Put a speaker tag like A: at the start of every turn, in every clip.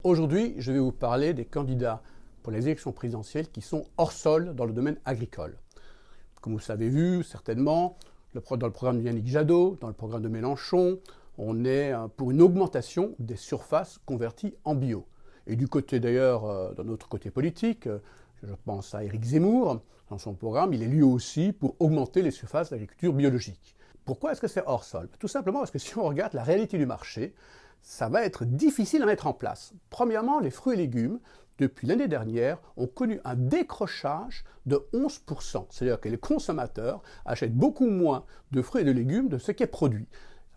A: Aujourd'hui, je vais vous parler des candidats pour les élections présidentielles qui sont hors sol dans le domaine agricole. Comme vous l'avez vu, certainement, dans le programme de Yannick Jadot, dans le programme de Mélenchon, on est pour une augmentation des surfaces converties en bio. Et du côté d'ailleurs, dans notre côté politique, je pense à Éric Zemmour, dans son programme, il est lui aussi pour augmenter les surfaces d'agriculture biologique. Pourquoi est-ce que c'est hors sol? Tout simplement parce que si on regarde la réalité du marché, ça va être difficile à mettre en place. Premièrement, les fruits et légumes, depuis l'année dernière, ont connu un décrochage de 11%. C'est-à-dire que les consommateurs achètent beaucoup moins de fruits et de légumes de ce qui est produit.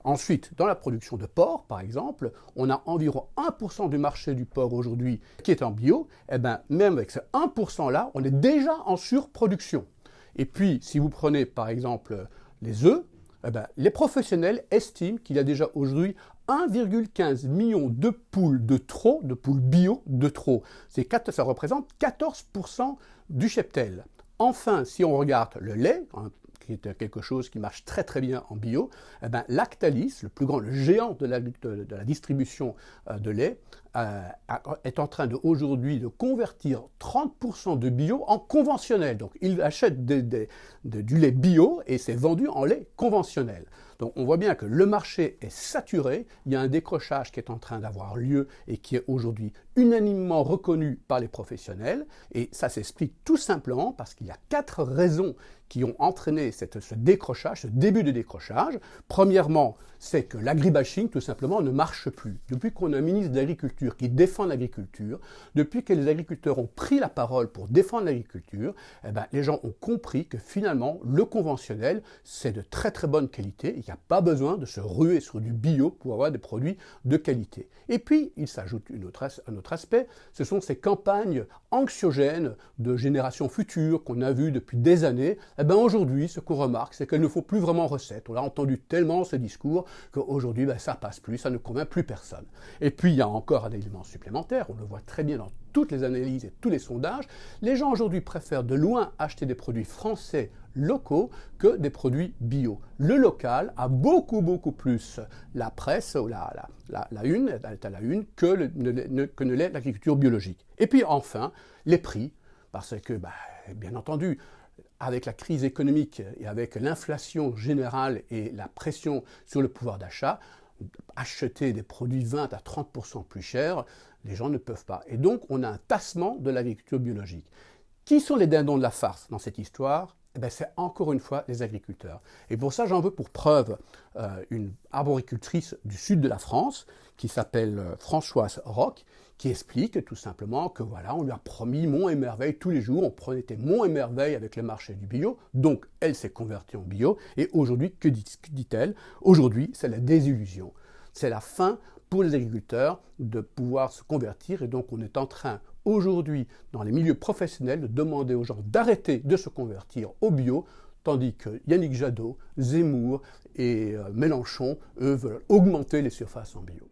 A: Ensuite, dans la production de porc, par exemple, on a environ 1% du marché du porc aujourd'hui qui est en bio. Et bien, même avec ce 1%-là, on est déjà en surproduction. Et puis, si vous prenez, par exemple, les œufs, eh bien, les professionnels estiment qu'il y a déjà aujourd'hui 1,15 million de poules de trop, de poules bio de trop. Ça représente 14% du cheptel. Enfin, si on regarde le lait, qui est quelque chose qui marche très très bien en bio, eh bien, Lactalis, le géant de la distribution de lait, est en train aujourd'hui de convertir 30% de bio en conventionnel. Donc il achète du lait bio et c'est vendu en lait conventionnel. Donc on voit bien que le marché est saturé, il y a un décrochage qui est en train d'avoir lieu et qui est aujourd'hui unanimement reconnu par les professionnels. Et ça s'explique tout simplement parce qu'il y a 4 raisons qui ont entraîné ce décrochage, ce début de décrochage. Premièrement, c'est que l'agribashing, tout simplement, ne marche plus. Depuis qu'on a un ministre de l'Agriculture qui défend l'agriculture, depuis que les agriculteurs ont pris la parole pour défendre l'agriculture, eh ben, les gens ont compris que finalement, le conventionnel, c'est de très très bonne qualité. Il n'y a pas besoin de se ruer sur du bio pour avoir des produits de qualité. Et puis, il s'ajoute un autre aspect, ce sont ces campagnes anxiogènes de générations futures qu'on a vues depuis des années. Eh ben aujourd'hui, ce qu'on remarque, c'est qu'elles ne font plus vraiment recette. On a entendu tellement ce discours qu'aujourd'hui, ça passe plus, ça ne convainc plus personne. Et puis, il y a encore un élément supplémentaire, on le voit très bien dans toutes les analyses et tous les sondages. Les gens aujourd'hui préfèrent de loin acheter des produits français locaux que des produits bio. Le local a beaucoup plus la presse ou la une, est à la une que ne l'est l'agriculture biologique. Et puis enfin, les prix, parce que, bien entendu, avec la crise économique et avec l'inflation générale et la pression sur le pouvoir d'achat, acheter des produits 20 à 30% plus chers, les gens ne peuvent pas. Et donc, on a un tassement de l'agriculture biologique. Qui sont les dindons de la farce dans cette histoire? Eh bien, c'est encore une fois les agriculteurs. Et pour ça, j'en veux pour preuve une arboricultrice du sud de la France qui s'appelle Françoise Roch, qui explique tout simplement que voilà, on lui a promis monts et merveilles tous les jours, on promettait monts et merveilles avec le marché du bio, donc elle s'est convertie en bio, et aujourd'hui, que dit-elle? Aujourd'hui, c'est la désillusion. C'est la fin pour les agriculteurs de pouvoir se convertir, et donc on est en train aujourd'hui, dans les milieux professionnels, de demander aux gens d'arrêter de se convertir au bio, tandis que Yannick Jadot, Zemmour et Mélenchon, eux, veulent augmenter les surfaces en bio.